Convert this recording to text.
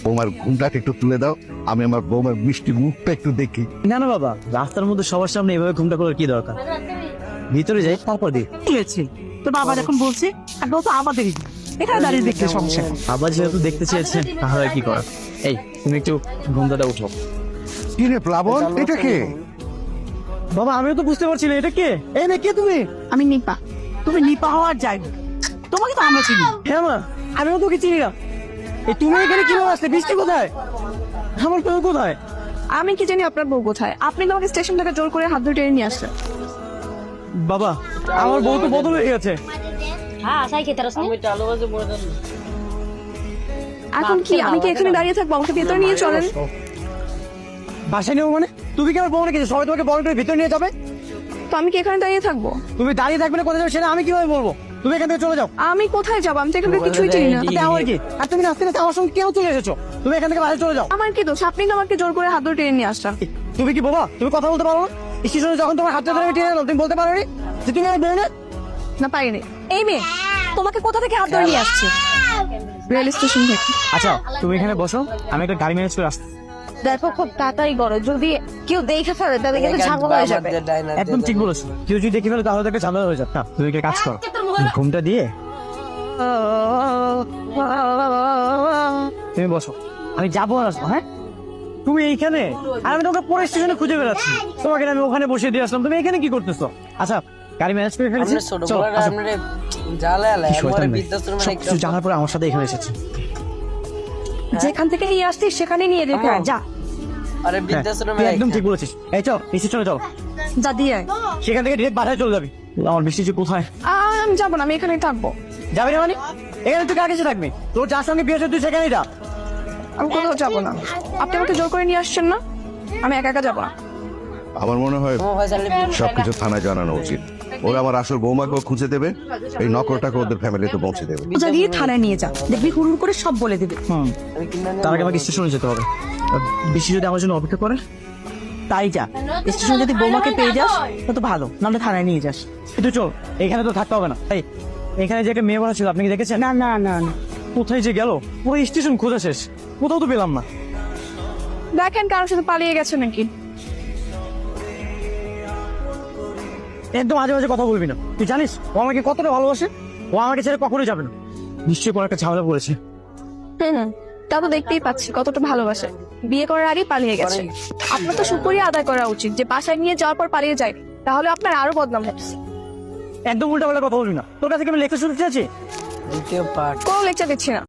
বৌমার ঘুমটাকে একটু তুলে দাও, আমি আমার বৌমার মিষ্টি মুখটা একটু দেখি। না না বাবা, রাস্তার মধ্যে সবার সামনে এভাবে ঘুমটা করার কি দরকার? ভিতরে যাই, তারপর দিই। হয়েছে তোর বাবা যখন বলছে একদম তো আমাদেরই এখানে দাঁড়িয়ে দেখতে সমস্যা নেই। আবার যেহেতু দেখতে চেয়েছেন তাহলে আর কি করার। এই তুমি একটু ঘুমটাটা উঠো। কি রে প্লাবন, এটা কে? বাবা আমিও তো বুঝতে পারছি না এটা কে। এই না কে তুমি? আমি নিপা, তুমি নিপা হওয়ার যাই, তোমাকে তো আমরা চিনি। হ্যাঁ মা, আমিও তোকে চিনি না। এই তুমি এখানে কিভাবে আসলে? বৃষ্টি কোথায়? আমার বউ কোথায়? আমি কি জানি আপনার বউ কোথায়? আপনি তো আমাকে স্টেশন থেকে জোর করে হাত ধরে টেনে নিয়ে আসলেন। বাবা আমার বউ তো বদল হয়ে গেছে। এখন কি আমি কি এখানে দাঁড়িয়ে থাকবো? আমাকে ভেতরে নিয়ে চলেন। বাসায় নেবো মানে? তুমি কি আমার বউ রেখেছো? সবাই তোমাকে বড় করে ভিতরে নিয়ে যাবে? তো আমি কি এখানে দাঁড়িয়ে থাকবো? তুমি দাঁড়িয়ে থাকবে না, কোথায় যাবে সেটা আমি কিভাবে বলবো? তুমি এখান থেকে চলে যাও। আমি কোথায় যাবো? আমি তো এখানে কিছুই চিনি না। তাতে আমার কি? আর তুমি নাচতে নাচতে আমার সঙ্গে কেউ চলে এসেছো? তুমি এখান থেকে বাইরে চলে যাও। আমার কি দোষ? আপনি তো আমাকে জোর করে হাত ধরে টেনে নিয়ে আসলেন। তুমি কি বাবা? তুমি কথা বলতে পারো না? স্টেশনে যখন তোমার হাতটা ধরে আমি টেনে এলাম, তুমি বলতে পারো নি যে তুমি আমার বউ না? না পারিনি। এই মেয়ে তোমাকে কোথা থেকে হাত ধরে নিয়ে আসছে? রেল স্টেশন থেকে। আচ্ছা তুমি এখানে বসো, আমি একটা গাড়ি ম্যানেজ করে আসছি। দেখো খুব তাড়াতাড়ি করো, যদি কেউ দেখে ফেলে তাহলে কিন্তু ঝামেলা হয়ে যাবে। একদম ঠিক বলেছো, কেউ যদি দেখে ফেলে তাহলে তাকে ঝামেলা হয়ে যাবে। না তুমি একটা কাজ করো, ঘুমটা দিয়ে তুমি বসো, আমি যাবো আর আসবো। হ্যাঁ তুমি এইখানে, আর আমি তোমাকে পরে স্টেশনে খুঁজে বেড়াচ্ছি। তোমাকে আমি ওখানে বসিয়ে দিয়ে আসলাম, তুমি এখানে কি করতেছো? আচ্ছা গাড়ি ম্যানেজ করে ফেলেছি, চলো আসো। কি শয়তান মেয়ে। সবকিছু জানার পরে আমার সাথে এখানে এসেছে। যেখান থেকে নিয়ে আসছিস সেখানে নিয়ে যেতে হয়, যা আরে হ্যাঁ, বৃদ্ধাশ্রমে তুই একদম ঠিক বলেছিস। এই চল স্টেশনে চলো, যা দিয়ে আয়। সেখান থেকে ডিরেক্ট বাসায় চলে যাবি। আমার বৃষ্টি যে কোথায় আমি যাবো না, আমি এখানেই থাকবো। যাবি না মানে? এখানে তুই কাকে থাকবি? তোর যার সঙ্গে বিয়ে হচ্ছে তুই সেখানেই যা। আমি কোথাও যাবো না। আপনি আমাকে জোর করে নিয়ে আসছেন না, আমি একা একা যাবো না। আমার মনে হয় সবকিছু থানায় জানানো উচিত। ওরা আমার আসল বৌমাকেও খুঁজে দেবে, এই নকলটাকে ওদের ফ্যামিলিতে পৌঁছে দেবে। জ্বালিয়ে থানায় নিয়ে যা, দেখবি হুড় করে সব বলে দেবে। তার আগে আমাকে স্টেশনে যেতে হবে। বৃষ্টি যদি আমার জন্য অপেক্ষা করে তাই যা, স্টেশনে যদি বৌমাকে পেয়ে যাস তো ভালো, নাহলে থানায় নিয়ে যাস। কিন্তু চল, এখানে তো থাকতে হবে না। এই এখানে যে একটা মেয়ে বলা ছিল, আপনি কি দেখেছেন? না না না না, কোথায় যে গেল? পুরো স্টেশন খোঁজা শেষ, কোথাও তো পেলাম না। দেখেন কারোর সাথে পালিয়ে গেছে নাকি। একদম আজে বাজে কথা বলবি না। তুই জানিস ও আমাকে কতটা ভালোবাসে? ও আমাকে ছেড়ে কখনোই যাবে না। নিশ্চয়ই কোনো একটা ঝামেলা পড়েছে। তা তো দেখতেই পাচ্ছি কতটা ভালোবাসে। বিয়ে করার আগেই পালিয়ে গেছে। আপনার তো শুকরিয়া আদায় করা উচিত যে বাসায় নিয়ে যাওয়ার পর পালিয়ে যায়, তাহলে আপনার আরো বদনাম হচ্ছে। একদম উল্টা পাল্টা কথা বলবি না। তোর কাছে কি আমি লেকচার শুনতে চাচ্ছি? দ্বিতীয় পার্ট কোনো লেকচার দিচ্ছি না।